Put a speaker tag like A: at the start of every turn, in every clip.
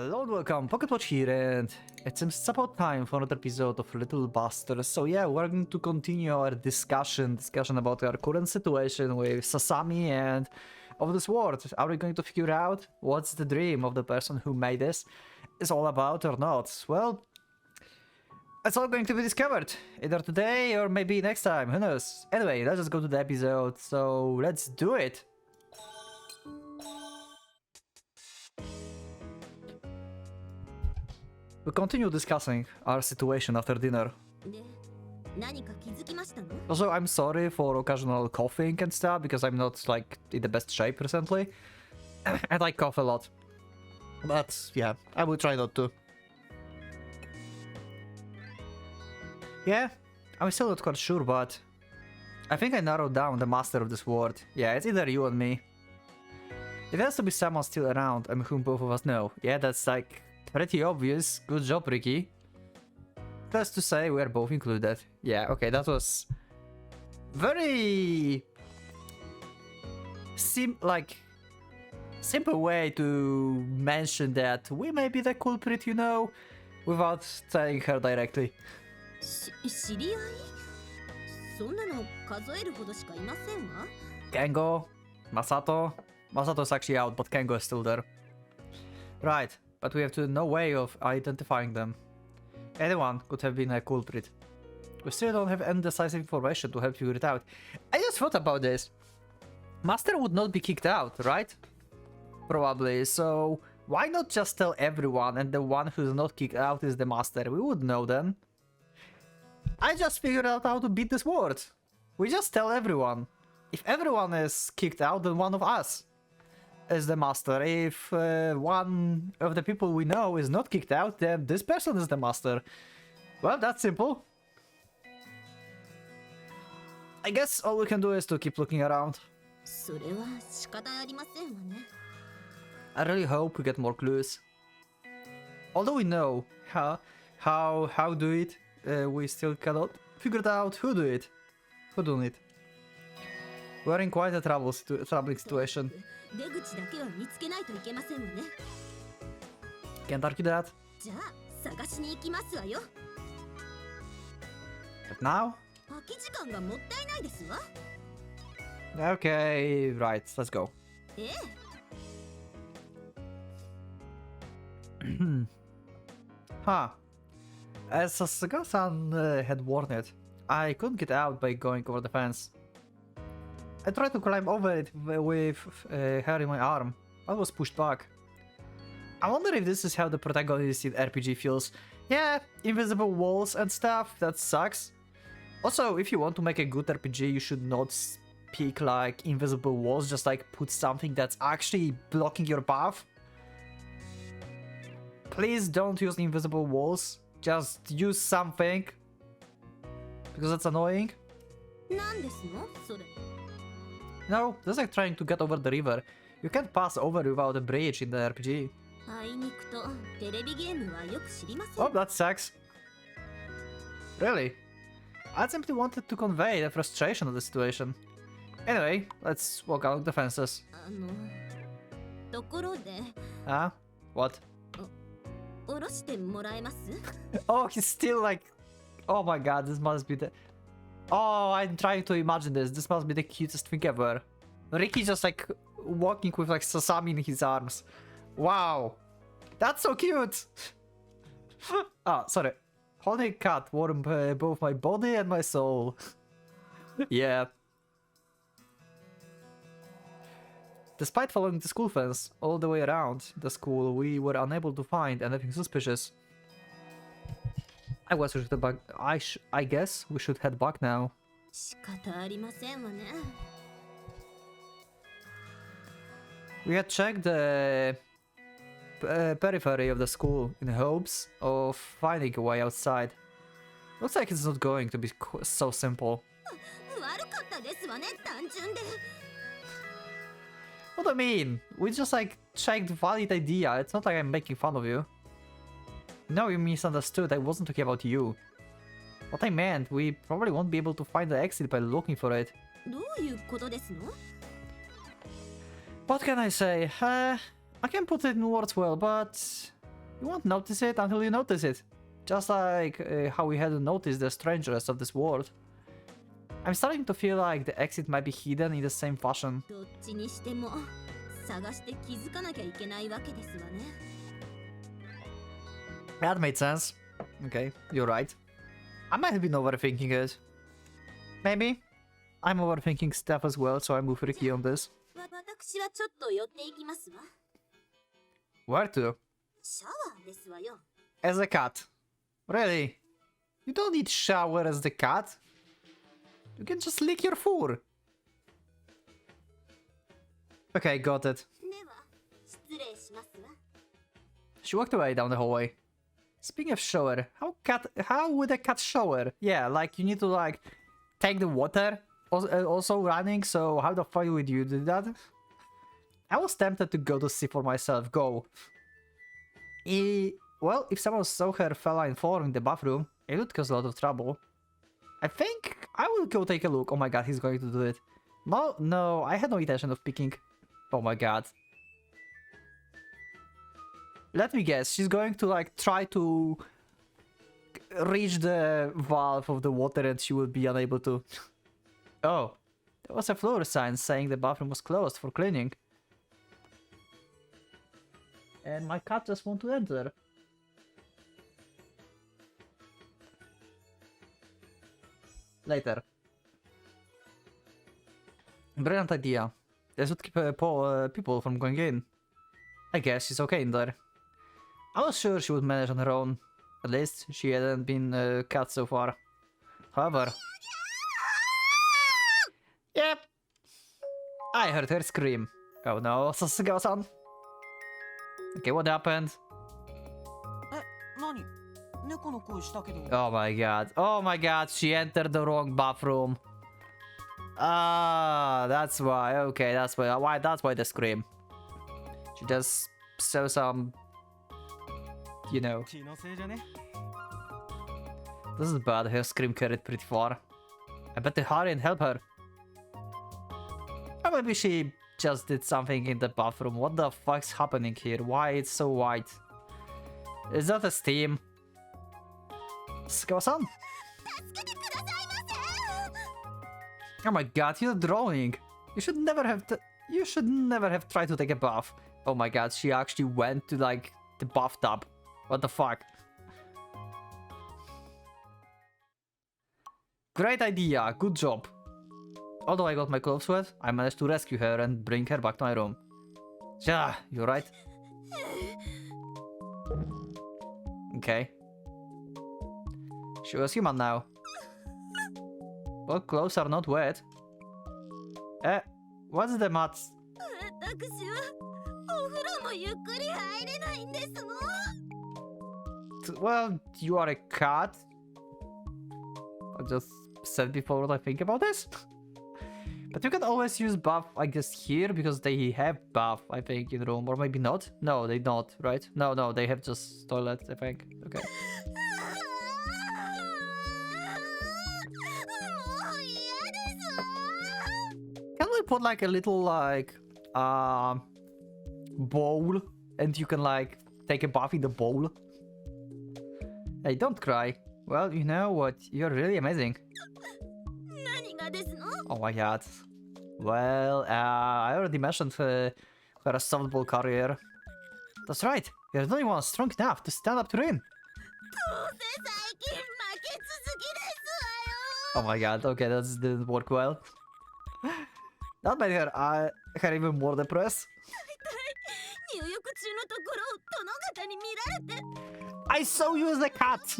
A: Hello and welcome, PocketWatch here, and it seems it's about time for another episode of Little Busters. So yeah, we're going to continue our discussion about our current situation with Sasami and of this world. Are we going to figure out what's the dream of the person who made this is all about or not? Well, it's all going to be discovered, either today or maybe next time, who knows? Anyway, let's just go to the episode, so let's do it! We continue discussing our situation after dinner. Also, I'm sorry for occasional coughing and stuff, because I'm not, like, in the best shape recently. And I cough a lot. But, yeah, I will try not to. Yeah, I'm still not quite sure, but I think I narrowed down the master of this world. Yeah, it's either you and me. It has to be someone still around and whom both of us know. Yeah, that's, like, pretty obvious. Good job, Ricky. Just to say, we are both included. Yeah, okay, that was very simple way to mention that we may be the culprit, you know, without telling her directly. Kengo, Masato. Masato is actually out, but Kengo is still there. Right. But we have no way of identifying them. Anyone could have been a culprit. We still don't have any decisive information to help figure it out. I just thought about this. Master would not be kicked out, right? Probably, so why not just tell everyone and the one who's not kicked out is the master? We would know then. I just figured out how to beat this word. We just tell everyone. If everyone is kicked out, then one of us is the master. If one of the people we know is not kicked out, then this person is the master. Well, that's simple. I guess all we can do is to keep looking around. I really hope we get more clues. Although we know how do it, we still cannot figure out who do it. Who done it. We're in quite a troubling situation. Can't argue that. But now? Okay, right, let's go. Huh. As Sasaka-san had warned it, I couldn't get out by going over the fence. I tried to climb over it with her in my arm, but was pushed back. I wonder if this is how the protagonist in RPG feels. Yeah, invisible walls and stuff, that sucks. Also, if you want to make a good RPG, you should not pick like invisible walls, just like put something that's actually blocking your path. Please don't use invisible walls, just use something, because that's annoying. No, that's like trying to get over the river. You can't pass over without a bridge in the RPG. Oh, that sucks. Really? I simply wanted to convey the frustration of the situation. Anyway, let's walk out the fences. Huh? What? Oh, he's still like... Oh my god, this must be the... Oh, I'm trying to imagine this. This must be the cutest thing ever. Ricky just like walking with like Sasami in his arms. Wow. That's so cute. Ah, sorry. Holding a cat warmed both my body and my soul. Yeah. Despite following the school fence all the way around the school, we were unable to find anything suspicious. I guess we should head back now. We had checked the periphery of the school in hopes of finding a way outside. Looks like it's not going to be so simple. What do you mean? We just like checked valid idea. It's not like I'm making fun of you. No, you misunderstood. I wasn't talking about you. What I meant, we probably won't be able to find the exit by looking for it. What can I say? I can put it in words well, but You won't notice it until you notice it. Just like how we hadn't noticed the strangers of this world. I'm starting to feel like the exit might be hidden in the same fashion.
B: どっちにしても探して気づかなきゃいけないわけですわね。
A: That made sense. Okay, you're right. I might have been overthinking it. Maybe. I'm overthinking stuff as well, so I move Ricky on this.
B: 私はちょっと寄っていきますわ。
A: Where to?
B: シャワーですわよ。
A: As a cat. Really? You don't need shower as the cat. You can just lick your fur. Okay, got it.
B: では失礼しますわ。
A: She walked away down the hallway. Speaking of shower, how would a cat shower? Yeah, like you need to like take the water also running, so how the fuck would you do that? I was tempted to go to see for myself. Go. Well, if someone saw her feline form in the bathroom, it would cause a lot of trouble. I think I will go take a look. Oh my god, he's going to do it. No, I had no intention of picking. Oh my god. Let me guess, she's going to like try to reach the valve of the water and she will be unable to. Oh, there was a floor sign saying the bathroom was closed for cleaning. And my cat just wants to enter. Later. Brilliant idea. This would keep people from going in. I guess she's okay in there. I was sure she would manage on her own. At least she hadn't been cut so far. However... Yep! I heard her scream. Oh no, Sasuke-san. Okay, what happened? Oh my god, she entered the wrong bathroom. Ah, that's why. Okay, that's why the scream. She just saw some, you know. This is bad. Her scream carried pretty far. I better hurry and help her. Or maybe she just did something in the bathroom. What the fuck's happening here? Why it's so white? Is that a steam? Sakawa-san? Oh my god, you're drowning. You should never have tried to take a bath. Oh my god, she actually went to like the bathtub. What the fuck? Great idea, good job. Although I got my clothes wet, I managed to rescue her and bring her back to my room. Yeah, you're right. Okay. She was human now. Well, clothes are not wet. What's the matter? Well, you are a cat. I just said before what I think about this. But you can always use bath, I guess, here, because they have bath, I think, in room. Or maybe not. No, they don't, right? No, they have just toilet, I think. Okay. Can we put like a little like bowl and you can like take a bath in the bowl? Hey, don't cry. Well, you know what? You're really amazing. Oh my god. Well, I already mentioned her softball career. That's right. You're the only one strong enough to stand up to him. Oh my god. Okay, that didn't work well. That made her even more depressed. I saw you as a cat!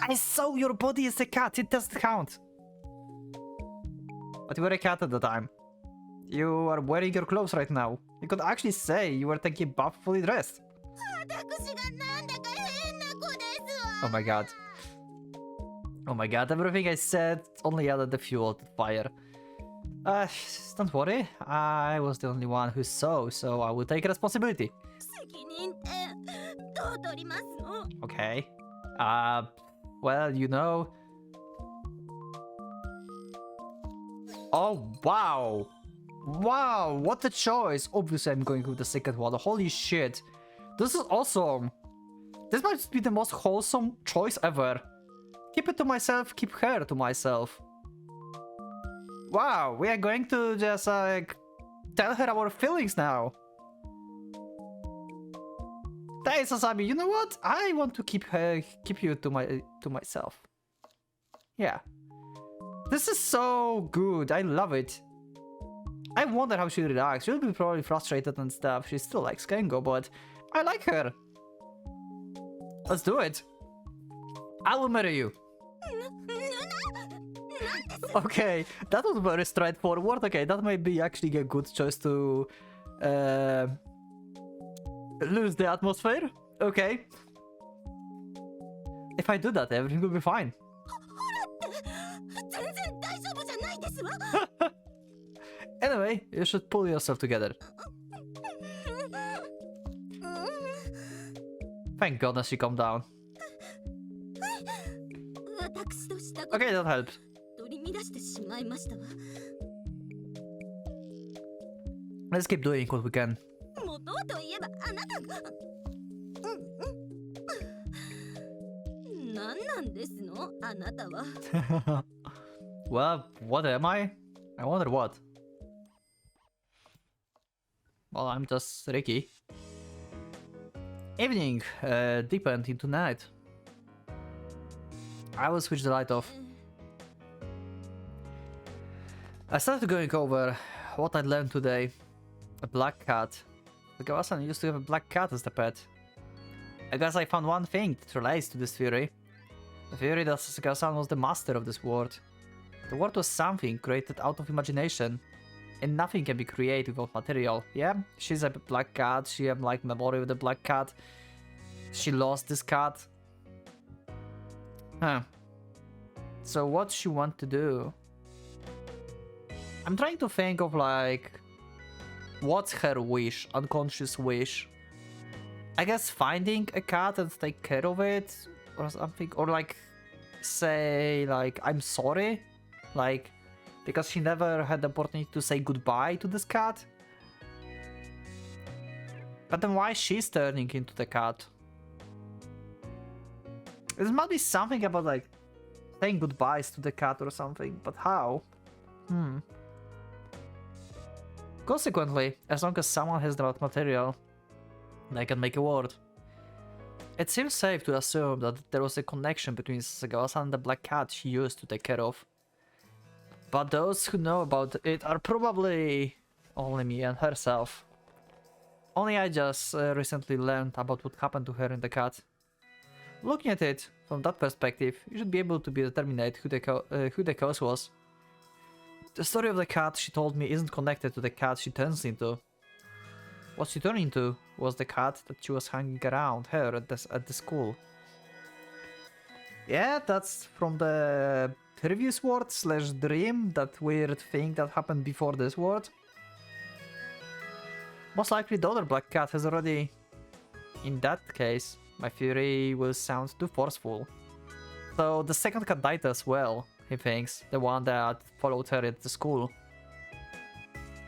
A: I saw your body as a cat, it doesn't count. But you were a cat at the time. You are wearing your clothes right now. You could actually say you were taking a bath fully dressed. Oh my god. Oh my god, everything I said only added the fuel to the fire. Don't worry. I was the only one who saw, so I will take responsibility. Okay. Well, you know... Oh, wow! Wow, what a choice! Obviously, I'm going with the second one. Holy shit. This is awesome. This might be the most wholesome choice ever. Keep it to myself, keep her to myself. Wow, we are going to just like tell her our feelings now. Hey Sasami, you know what? I want to keep you to myself. Yeah. This is so good. I love it. I wonder how she reacts. She'll be probably frustrated and stuff. She still likes Kengo, but I like her. Let's do it. I will marry you. Okay, that was very straightforward. Okay, that might be actually a good choice to lose the atmosphere. Okay. If I do that, everything will be fine. Anyway, you should pull yourself together. Thank goodness she calmed down. Okay, that helps. Let's keep doing what we can. Well, what am I? I wonder what. Well, I'm just Ricky. Evening deepened into night. I will switch the light off. I started going over what I learned today. A black cat. Sagawa-san used to have a black cat as the pet. I guess I found one thing that relates to this theory. The theory that Sagawa-san was the master of this world. The world was something created out of imagination. And nothing can be created without material. Yeah, she's a black cat. She has like memory of the black cat. She lost this cat. Huh. So what she want to do? I'm trying to think of like what's her wish, unconscious wish. I guess finding a cat and take care of it or something, or like say like I'm sorry, like because she never had the opportunity to say goodbye to this cat. But then why she's turning into the cat? There must be something about like saying goodbyes to the cat or something, but how? Consequently, as long as someone has the right material, they can make a world. It seems safe to assume that there was a connection between Sagawa-san and the black cat she used to take care of. But those who know about it are probably only me and herself. Only I just recently learned about what happened to her and the cat. Looking at it from that perspective, you should be able to determine who the cause was. The story of the cat she told me isn't connected to the cat she turns into. What she turned into was the cat that she was hanging around her at the school. Yeah, that's from the previous world / dream, that weird thing that happened before this world. Most likely the other black cat has already... In that case, my theory will sound too forceful. So the second cat died as well, he thinks, the one that followed her at the school.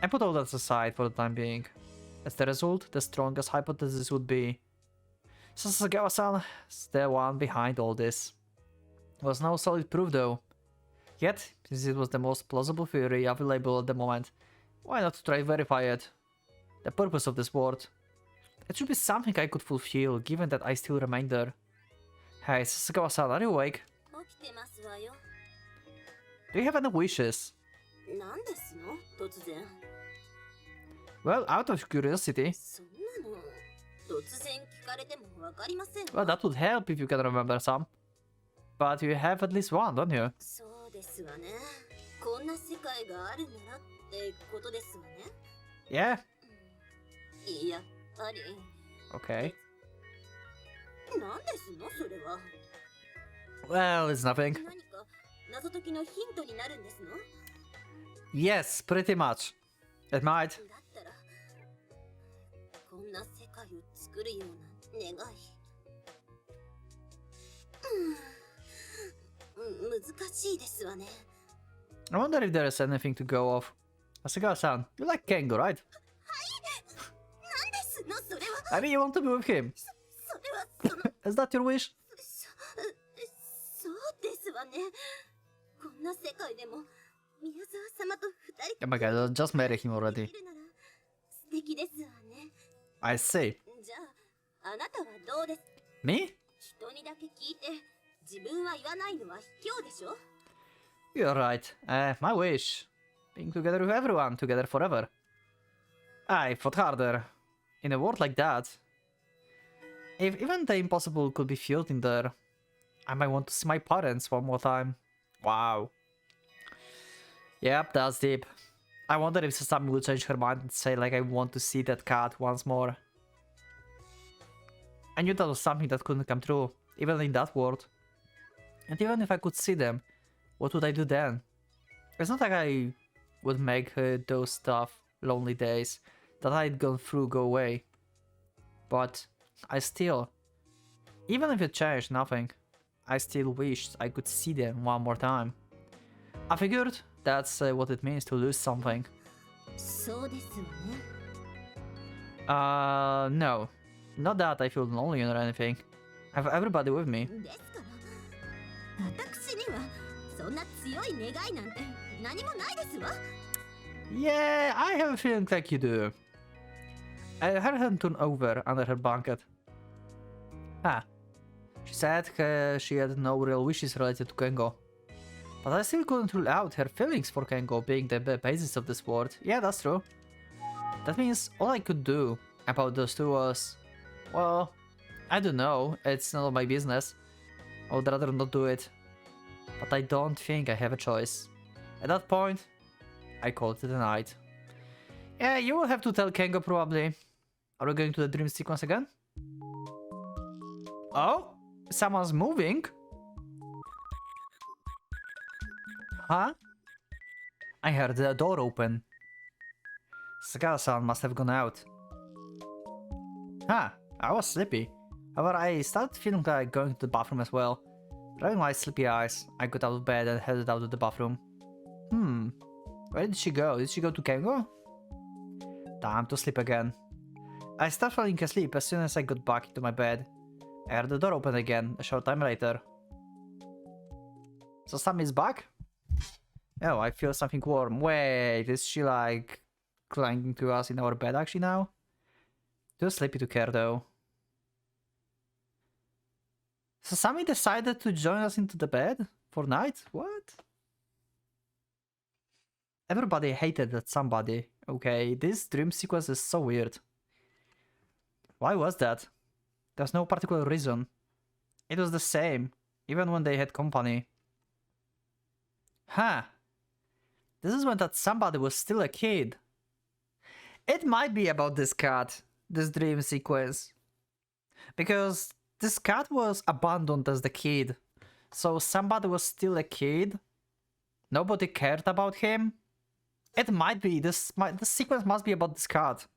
A: I put all that aside for the time being. As the result, the strongest hypothesis would be Sasagawa-san is the one behind all this. There was no solid proof though. Yet, since it was the most plausible theory available at the moment, why not try to verify it? The purpose of this world. It should be something I could fulfill, given that I still remain there. Hey, Sasagawa-san, are you awake? Do you have any wishes? Well, out of curiosity. Well, that would help if you can remember some. But you have at least one, don't you? Yeah. Okay. Well, it's nothing. Yes, pretty much. It might. I wonder if there is anything to go off. Asagawa-san, you like Kengo, right? I mean, you want to be with him.
B: それはその
A: Is that your wish?
B: そうですわね。こんな世界でも宮沢様と二人
A: Oh my god, I'll just marry him already.
B: できるなら素敵ですわね。
A: I see.
B: じゃああなたはどうです？
A: Me?
B: 人にだけ聞いて自分は言わないのは卑怯でしょ？
A: You're right. My wish. Being together with everyone, together forever. I fought harder. In a world like that. If even the impossible could be filled in there, I might want to see my parents one more time. Wow. Yep, that's deep. I wonder if Sasami will change her mind and say like I want to see that cat once more. I knew that was something that couldn't come true, even in that world. And even if I could see them, what would I do then? It's not like I would make those tough, lonely days that I'd gone through go away. But I still, even if it changed nothing, I still wished I could see them one more time. I figured that's what it means to lose something.
B: そうですわね。
A: No. Not that I feel lonely or anything. I have everybody with me.
B: ですから私にはそんな強い願いなんて何もないですわ。
A: Yeah, I have a feeling like you do. I heard her turn over under her blanket. Ah. She said she had no real wishes related to Kengo. But I still couldn't rule out her feelings for Kengo being the basis of this world. Yeah, that's true. That means all I could do about those two was... Well, I don't know, it's none of my business. I would rather not do it. But I don't think I have a choice. At that point, I called it a night. Yeah, you will have to tell Kengo probably. Are we going to the dream sequence again? Oh? Someone's moving? Huh? I heard the door open. Sagara-san must have gone out. Huh, I was sleepy. However, I started feeling like going to the bathroom as well. Rubbing my sleepy eyes, I got out of bed and headed out to the bathroom. Where did she go? Did she go to Kengo? Time to sleep again. I started falling asleep as soon as I got back into my bed. I heard the door open again a short time later. So Sami's back? Oh, I feel something warm. Wait, is she like clinging to us in our bed actually now? Too sleepy to care though. So Sami decided to join us into the bed for night? What? Everybody hated that somebody. Okay, this dream sequence is so weird. Why was that? There's no particular reason. It was the same, even when they had company. Huh. This is when that somebody was still a kid. It might be about this cat, this dream sequence. Because this cat was abandoned as the kid. So somebody was still a kid. Nobody cared about him. It might be, this sequence must be about this cat.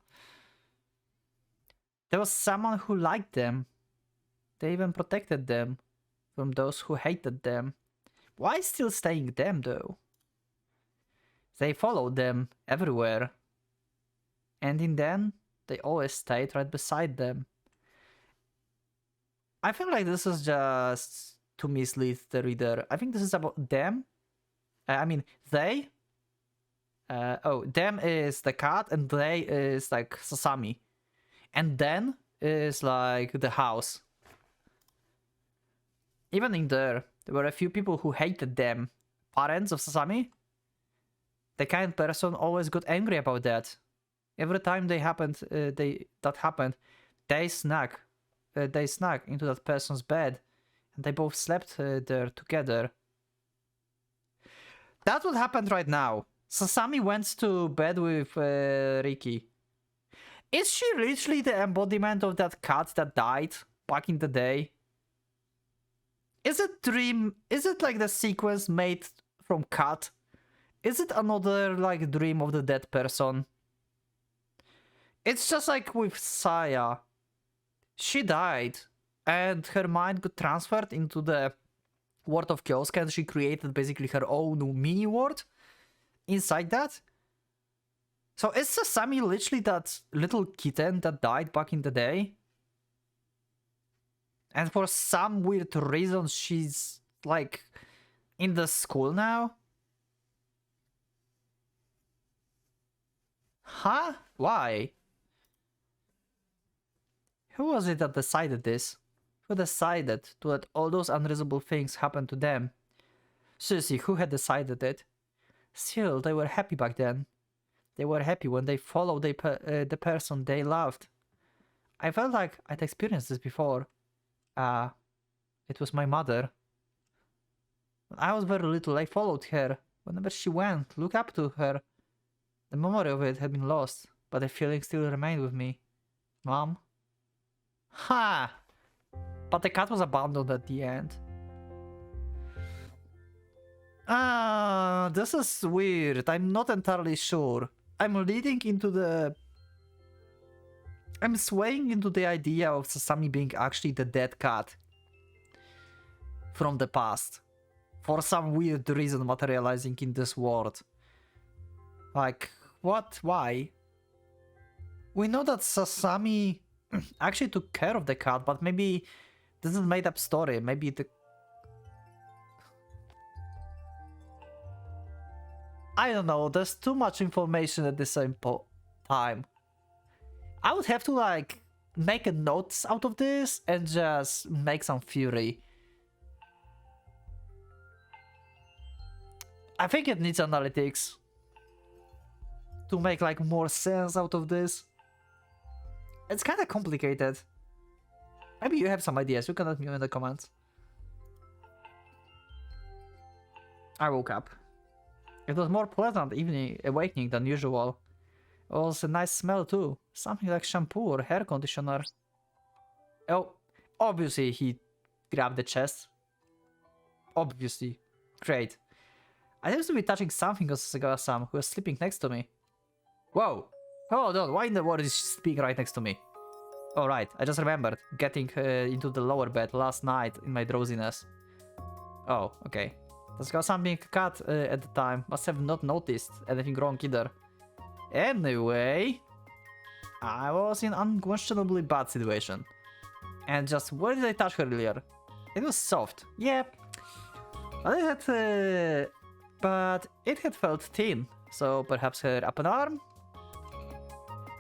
A: There was someone who liked them. They even protected them from those who hated them. Why still staying them though? They followed them everywhere. And in the end, they always stayed right beside them. I feel like this is just to mislead the reader. I think this is about them. I mean, they. Them is the cat and they is like Sasami. And then is like the house. Even in there were a few people who hated them. Parents of Sasami. The kind person always got angry about that. Every time that happened, they snuck into that person's bed, and they both slept there together. That's what happened right now. Sasami went to bed with Riki. Is she literally the embodiment of that cat that died back in the day? Is it dream? Is it like the sequence made from cat? Is it another like dream of the dead person? It's just like with Saya. She died and her mind got transferred into the world of Kyosuke and she created basically her own mini world inside that. So is Sasami literally that little kitten that died back in the day? And for some weird reason she's like in the school now? Huh? Why? Who was it that decided this? Who decided to let all those unreasonable things happen to them? Seriously, who had decided it? Still, they were happy back then. They were happy when they followed the person they loved. I felt like I'd experienced this before. It was my mother. When I was very little, I followed her. Whenever she went, looked up to her. The memory of it had been lost, but the feeling still remained with me. Mom? Ha! But the cat was abandoned at the end. This is weird. I'm not entirely sure. I'm swaying into the idea of Sasami being actually the dead cat from the past. For some weird reason materializing in this world. Like, what? Why? We know that Sasami actually took care of the cat, but maybe this is a made up story. Maybe the... I don't know, there's too much information at the same time. I would have to like make a notes out of this and just make some theory. I think it needs analytics to make like more sense out of this. It's kind of complicated. Maybe you have some ideas, you can let me know in the comments. I woke up. It was more pleasant awakening than usual. It was a nice smell too. Something like shampoo or hair conditioner. Oh, obviously he grabbed the chest. Obviously. Great. I used to be touching something on Sagawa-san, who was sleeping next to me. Whoa! Hold on, why in the world is she sleeping right next to me? Oh right, I just remembered getting into the lower bed last night in my drowsiness. Oh, okay. Sagawa-san being a cat at the time must have not noticed anything wrong either. Anyway, I was in an unquestionably bad situation. And just where did I touch her earlier? It was soft, yeah. But it had felt thin, so perhaps her upper arm?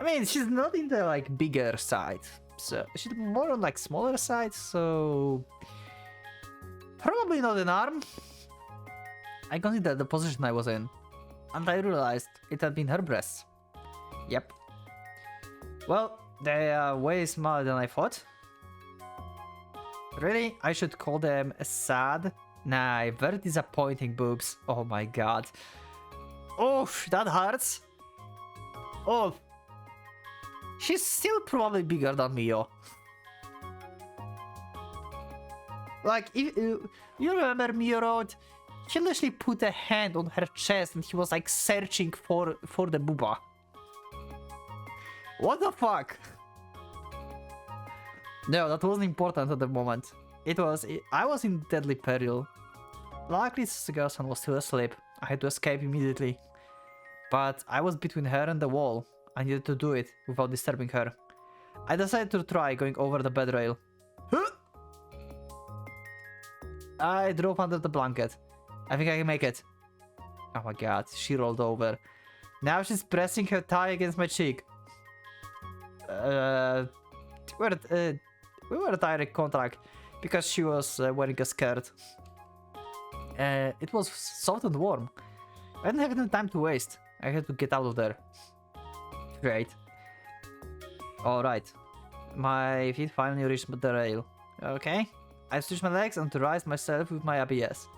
A: I mean, she's not in the like bigger side, so she's more on like smaller side, so probably not an arm. I considered the position I was in, and I realized it had been her breasts. Yep. Well, they are way smaller than I thought. Really? I should call them sad? Nah, very disappointing boobs. Oh my god. Oof, that hurts. Oh. She's still probably bigger than Mio. Like, if you remember Mio Road? He literally put a hand on her chest and he was like searching for the booba. What the fuck? No, that wasn't important at the moment. I was in deadly peril. Luckily, Sagawa-san was still asleep. I had to escape immediately. But I was between her and the wall. I needed to do it without disturbing her. I decided to try going over the bed rail. I drove under the blanket. I think I can make it. Oh my god, she rolled over. Now she's pressing her thigh against my cheek. We were a direct contact because she was wearing a skirt. It was soft and warm. I didn't have any time to waste. I had to get out of there. Great. Alright. My feet finally reached the rail. Okay. I stretched my legs and raised myself with my ABS.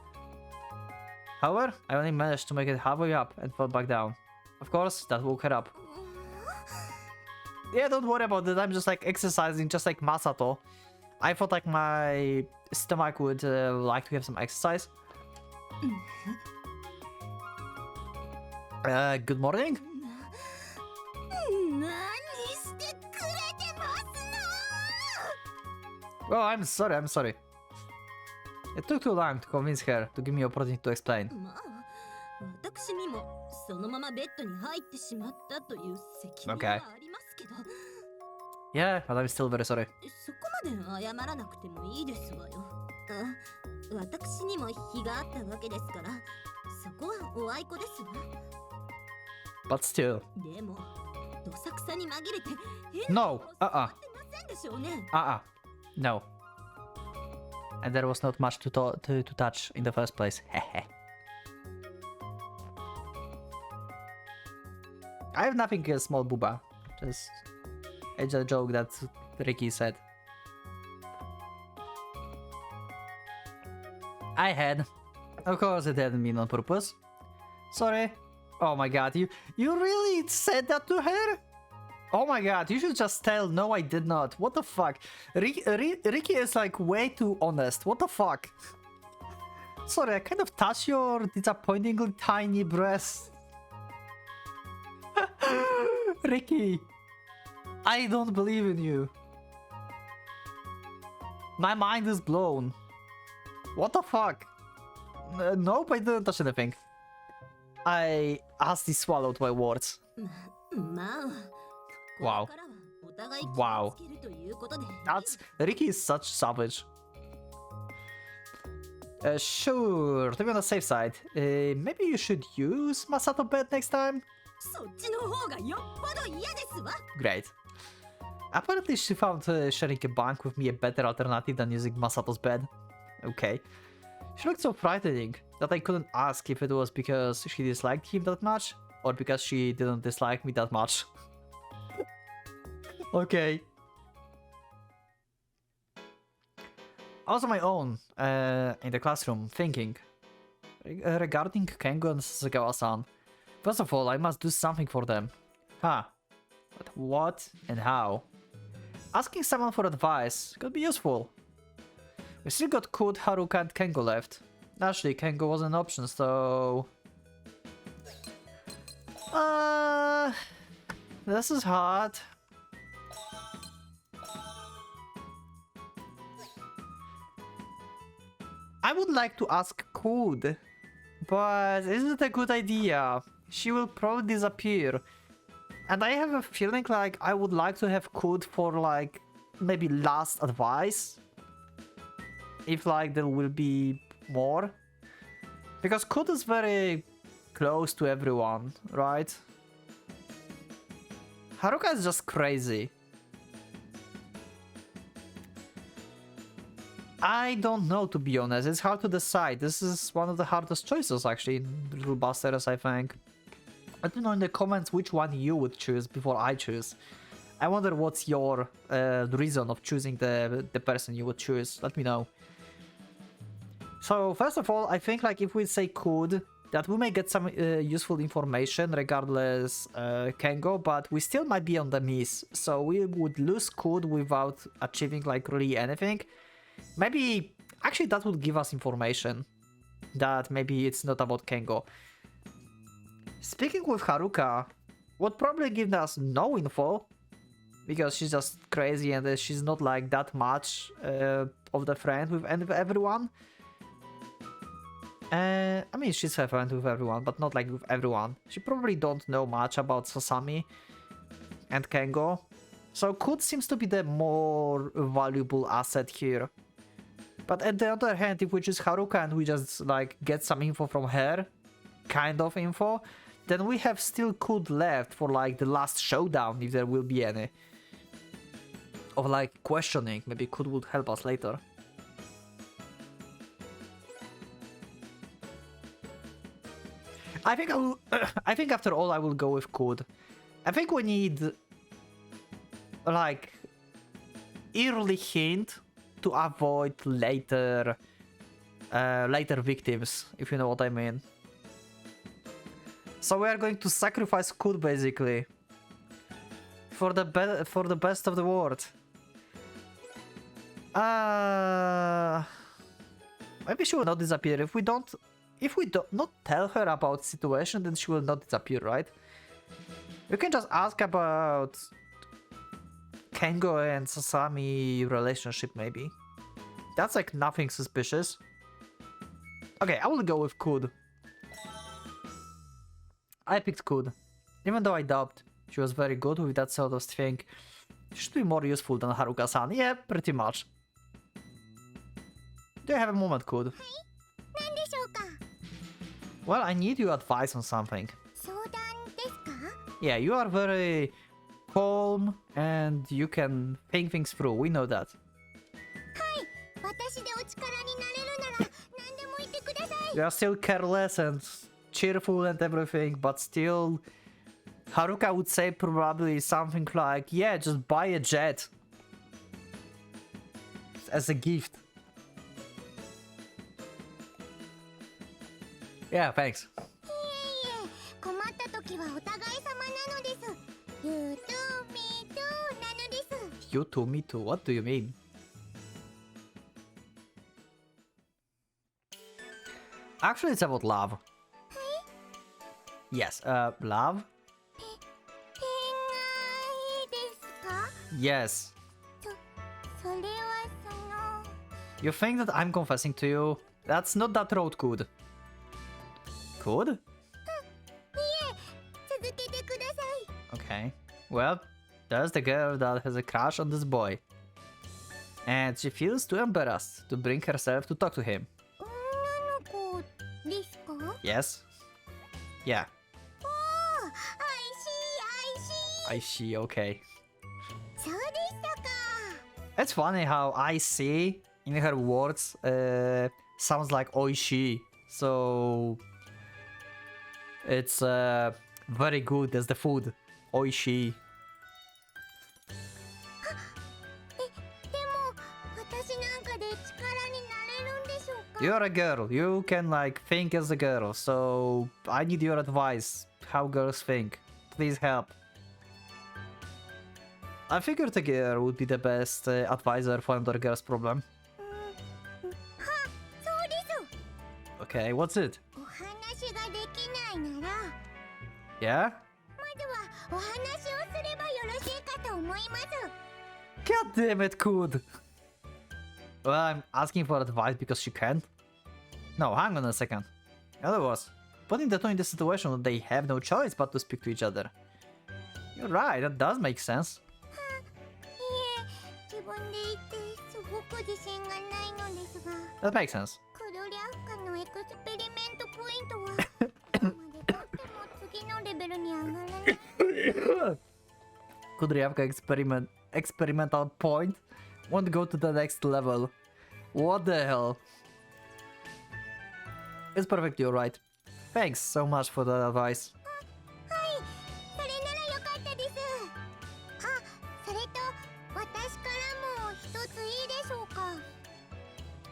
A: However, I only managed to make it halfway up and fell back down. Of course, that woke her up. Yeah, don't worry about it. I'm just like exercising, just like Masato. I thought like my stomach would like to have some exercise. Good morning. Oh, I'm sorry. It took too long to convince her to give me an opportunity to explain.
B: そのままベッドに入ってしまったという責任
A: Okay.
B: はありますけど、
A: Yeah, but I'm still very sorry.
B: そこまで謝らなくてもいいですわよ。私にも非があったわけですから、そこはおあいこですわ。
A: But still.
B: でも、どさくさに紛れて変
A: No!
B: なことをってませんでしょうね。
A: No. And there was not much to touch in the first place. Hehe. I have nothing against small booba. Just it's a joke that Ricky said. I had. Of course it didn't mean on purpose. Sorry. Oh my god, you really said that to her? Oh my god, you should just tell, no I did not. What the fuck? Ricky is like way too honest. What the fuck? Sorry, I kind of touched your disappointingly tiny breasts. Ricky, I don't believe in you. My mind is blown. What the fuck? Nope, I didn't touch anything. I hastily swallowed my words. Wow. Wow. That's... Ricky is such savage. Sure, to be on the safe side, maybe you should use Masato bed next time? Great. Apparently she found sharing a bunk with me a better alternative than using Masato's bed. Okay. She looked so frightening that I couldn't ask if it was because she disliked him that much or because she didn't dislike me that much. Okay. I was on my own in the classroom thinking regarding Kengo and Sasagawa-san. First of all, I must do something for them. But what and how? Asking someone for advice could be useful. We still got Kud, Haruka and Kengo left. Actually, Kengo was an option, so... This is hard. I would like to ask Kud, but is it a good idea? She will probably disappear. And I have a feeling like I would like to have Kud for like maybe last advice. If like there will be more. Because Kud is very close to everyone, right? Haruka is just crazy. I don't know, to be honest. It's hard to decide. This is one of the hardest choices actually in Little Busters, I think. Let me know in the comments which one you would choose before I choose. I wonder what's your reason of choosing the person you would choose. Let me know. So first of all, I think like if we say Kud, that we may get some useful information regardless Kengo, but we still might be on the miss. So we would lose Kud without achieving like really anything. Maybe actually that would give us information that maybe it's not about Kengo. Speaking with Haruka would probably give us no info because she's just crazy and she's not like that much of the friend with everyone. I mean, she's a friend with everyone, but not like with everyone. She probably don't know much about Sasami and Kengo. So Kud seems to be the more valuable asset here. But at the other hand, if we choose Haruka and we just like get some info from her, kind of info, then we have still Kud left for like the last showdown, if there will be any. Of like questioning, maybe Kud would help us later. I think I will. I think after all, I will go with Kud. I think we need like early hint to avoid later victims, if you know what I mean. So we are going to sacrifice Kud basically for the best of the world. Maybe she will not disappear if we don't not tell her about the situation, then she will not disappear, right? We can just ask about Kengo and Sasami relationship, maybe. That's like nothing suspicious. Okay, I will go with Kud. I picked Kud. Even though I doubt she was very good with that sort of thing, she should be more useful than Haruka-san. Yeah, pretty much. Do you have a moment, Kud?
B: 何でしょうか
A: Well, I need your advice on something.
B: 相談ですか
A: Yeah, you are very calm and you can think things through. We know that.
B: 私でお力になれるなら何でも言ってください
A: You are still careless and cheerful and everything, but still, Haruka would say probably something like, yeah, just buy a jet. As a gift. Yeah, thanks.
B: いえいえ困った時はお互い様なのです You too, me too なのです
A: You too, me too. What do you mean? Actually, it's about love. Yes, love?
B: 恋愛ですか
A: Yes.
B: それはその
A: You think that I'm confessing to you? That's not that road, Kud. Kud?
B: 続けてください
A: Okay. Well, there's the girl that has a crush on this boy. And she feels too embarrassed to bring herself to talk to him.
B: 女の子ですか
A: Yes? Yeah,
B: おーI see
A: I see, okay.
B: そうでしたか
A: It's funny how I see in her words sounds like oishi. So it's very good as the food. Oishi.
B: でも私なんかで力になれるんでしょうか
A: You're a girl. You can like think as a girl. So I need your advice. How girls think. Please help. I figured a girl would be the best advisor for another girl's problem.
B: そうです
A: Okay, what's it?
B: お話ができないなら
A: Yeah?
B: まずはお話をすればよろしいかと思います
A: God damn it, Kud! Well, I'm asking for advice because she can't. No, hang on a second. In other words, putting the two in the situation that they have no choice but to speak to each other. You're right, that does make sense.
B: いえ自分で言ってすごく自信がないのですが
A: That makes sense.
B: クドリャフカのエクスペリメントポイントはいつまでたっても次のレベルに上がらない
A: Kudryavka experimental point won't go to the next level. What the hell? It's perfect, you're right. Thanks so much for the advice.
B: はいそれならよかったですあそれと私からも一ついいでしょうか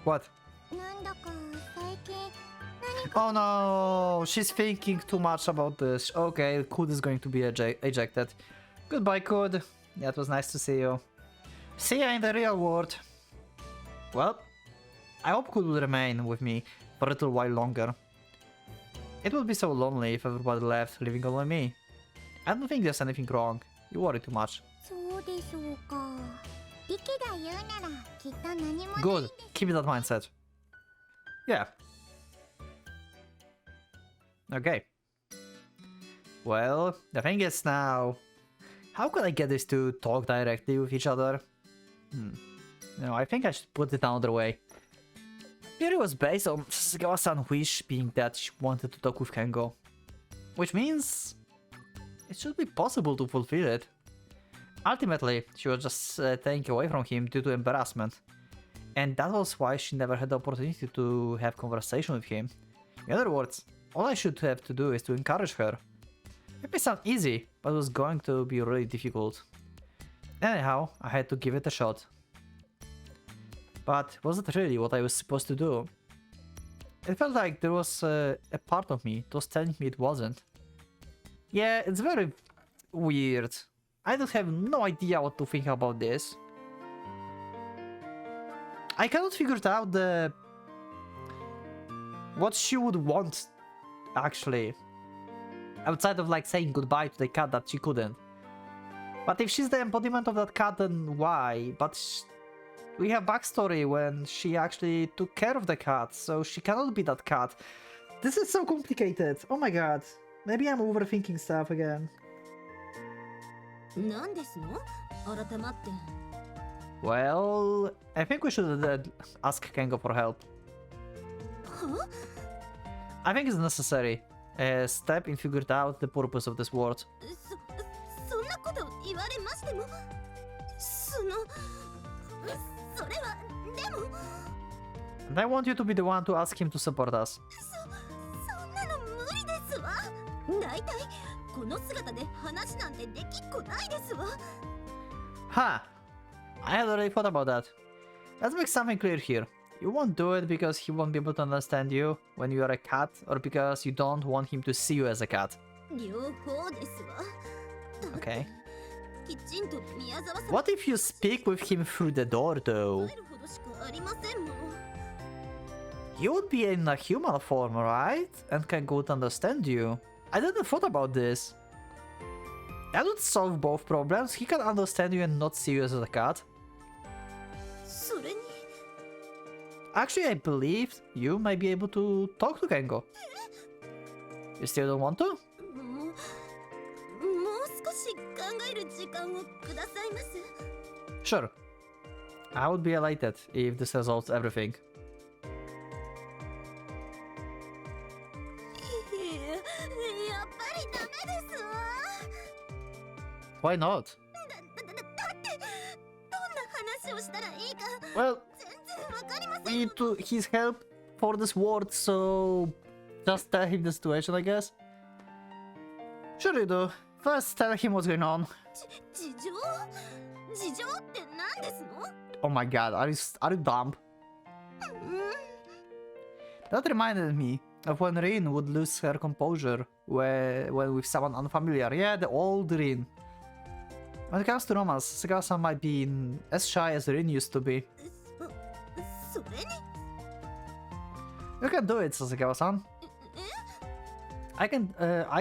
A: What?
B: なんだか最近何か
A: Oh no, she's thinking too much about this. Okay, Kud is going to be ejected. Goodbye, Kud. Yeah, it was nice to see you. See ya in the real world. Well, I hope Kud will remain with me for a little while longer. It would be so lonely if everybody left, leaving only me. I don't think there's anything wrong. You worry too much.
B: そうでしょうかリキが言うならきっと何もないんです
A: Good. Keep that mindset. Yeah. Okay. Well, the thing is now, how could I get these two to talk directly with each other? No, I think I should put it another way. Theory was based on Sasagawa-san's wish being that she wanted to talk with Kengo. Which means it should be possible to fulfill it. Ultimately, she was just taken away from him due to embarrassment. And that was why she never had the opportunity to have conversation with him. In other words, all I should have to do is to encourage her. It may sound easy, but it was going to be really difficult. Anyhow, I had to give it a shot. But was it really what I was supposed to do? It felt like there was a part of me that was telling me it wasn't. Yeah, it's very weird. I don't have no idea what to think about this. I cannot figure it out what she would want, actually. Outside of like saying goodbye to the cat that she couldn't. But if she's the embodiment of that cat, then why? But we have backstory when she actually took care of the cat, so she cannot be that cat. This is so complicated. Oh my god. Maybe I'm overthinking stuff again.
B: 何ですの改まって。
A: Well, I think we should ask Kengo for help.
B: は
A: I think it's necessary. A step in figuring out the purpose of this world.
B: そんなこと言われましても、それはでも
A: And I want you to be the one to ask him to support us.
B: そんなの無理ですわ。だいたいこの姿で話なんてできっこないですわ。
A: Huh. I had already thought about that. Let's make something clear here. You won't do it because he won't be able to understand you when you are a cat, or because you don't want him to see you as a cat.
B: 両方ですわ。
A: Okay.
B: きちんと宮沢さん
A: What if you speak with him through the door, though?
B: 入るほどしかありませんもの。
A: He would be in a human form, right? And can good understand you. I didn't thought about this. That would solve both problems. He can understand you and not see you as a cat.
B: それに
A: Actually, I believe you might be able to talk to Kengo. You still don't want to?
B: もう少し考える時間をくださいます。
A: Sure. I would be elated if this resolves everything.
B: やっぱりダメですわ。
A: Why not?
B: だってどんな話をしたらいいか
A: Well,
B: 全然わかりませ
A: we
B: ん。
A: need to his help for this world, so just tell him the situation, I guess. Sure you do. First, tell him what's going on.
B: 事情って何ですの？
A: Oh my god, are you dumb? That reminded me of when Rin would lose her composure when with someone unfamiliar. Yeah, the old Rin. When it comes to romance, Sagawa-san might be as shy as Rin used to be.
B: それに
A: You can do it, Sagawa-san. I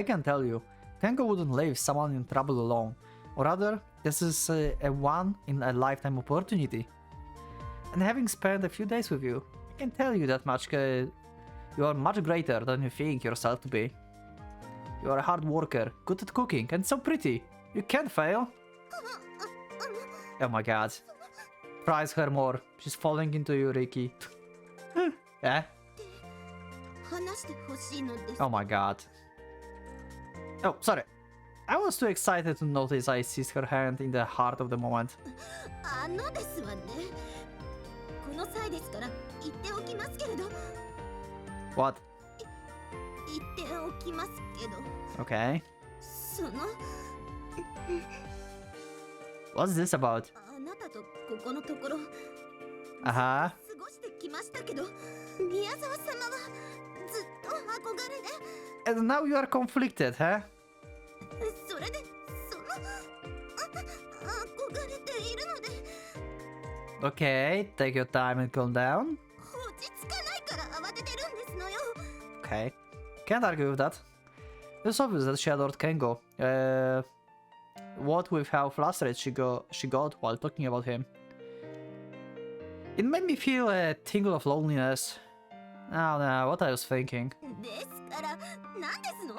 A: can tell you, Kengo wouldn't leave someone in trouble alone. Or rather, this is a one-in-a-lifetime opportunity. And having spent a few days with you, I can tell you that much. You are much greater than you think yourself to be. You are a hard worker, good at cooking, and so pretty. You can't fail. Oh my god. Prize her more. She's falling into you, Ricky. Yeah?
B: 話してほしいのです
A: Oh my god. Oh, sorry. I was too excited to notice I seized her hand in the heart of the moment.
B: ですわね。この際ですから言っておきますけれど。
A: What?
B: 言っておきますけど。
A: Okay.
B: その
A: What's this about?
B: あなたとここのところ
A: Uh-huh.
B: 過ごしてきましたけど、宮沢様はずっと憧れで。
A: And now you are conflicted, huh?
B: それで憧れているので
A: Okay, take your time and calm down.
B: 落ち着かないから慌ててるんですのよ。
A: Okay. Can't argue with that. It's obvious that she adored Kengo. What with how flustered she got while talking about him. It made me feel a tingle of loneliness. Oh no, what I was thinking.
B: ですから何ですの？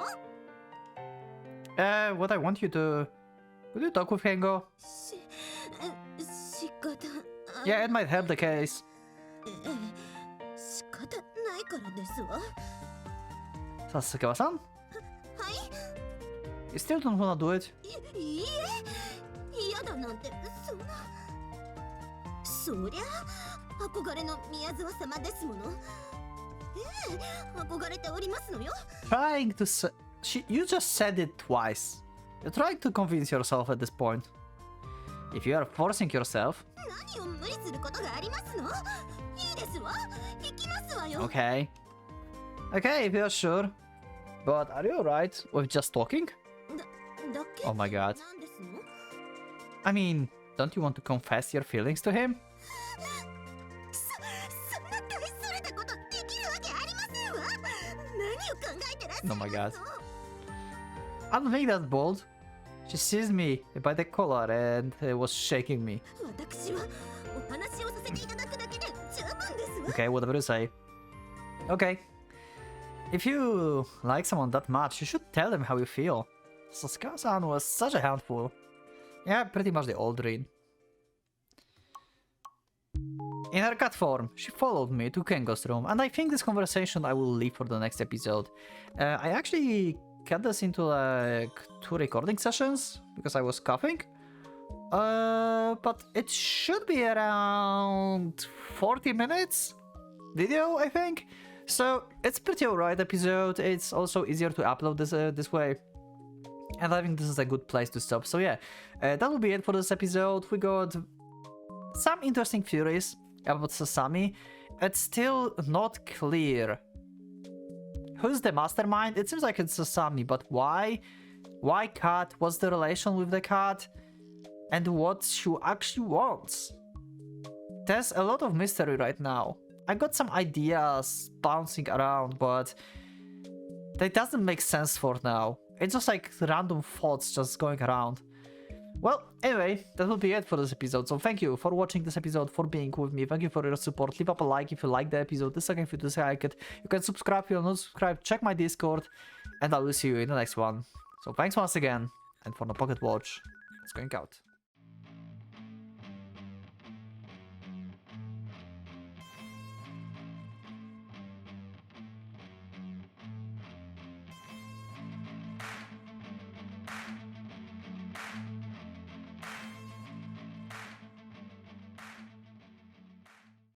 A: What I want you to... Will you talk with Kengo?
B: 仕方
A: Yeah, it might help the case.
B: 仕方ないからですわ。
A: Sasuke-san?
B: はい
A: You still don't wanna do it?
B: いいえ、嫌だなんてそんな。そりゃ憧れの宮沢様ですもの。憧れておりますのよ。
A: Trying to you just said it twice. You're trying to convince yourself at this point. If you are forcing yourself...
B: 何を無理することがありますの？いいですわ。行きますわよ。
A: Okay. Okay, if you're sure. But are you alright with just talking?
B: だけ
A: Oh my god.
B: なんですの？
A: I mean, don't you want to confess your feelings to him?
B: そんな大それたことできるわけありませんわ。何を考えてらっしゃい
A: Oh
B: ます
A: my
B: の？
A: god. I don't think that's bold. She seized me by the collar and was shaking me.
B: 私はお話をさせていただくだけで十分ですわ。
A: Okay, whatever you say. Okay. If you like someone that much, you should tell them how you feel. Sasuke-san was such a handful. Yeah, pretty much the old Rin. In her cat form, she followed me to Kengo's room, and I think this conversation I will leave for the next episode. I actually cut this into like 2 recording sessions, because I was coughing. But it should be around 40 minutes video, I think. So it's pretty alright episode. It's also easier to upload this way. And I think this is a good place to stop. So yeah, that will be it for this episode. We got some interesting theories about Sasami. It's still not clear who's the mastermind. It seems like it's Sasami, but why? Why cat? What's the relation with the cat? And what she actually wants? There's a lot of mystery right now. I got some ideas bouncing around, but they doesn't make sense for now. It's just like random thoughts just going around. Well, anyway, that will be it for this episode. So thank you for watching this episode, for being with me. Thank you for your support. Leave up a like if you like the episode. Dislike if you dislike it. You can subscribe if you're not subscribed. Check my Discord. And I will see you in the next one. So thanks once again. And for the Pocket Watch, it's going out.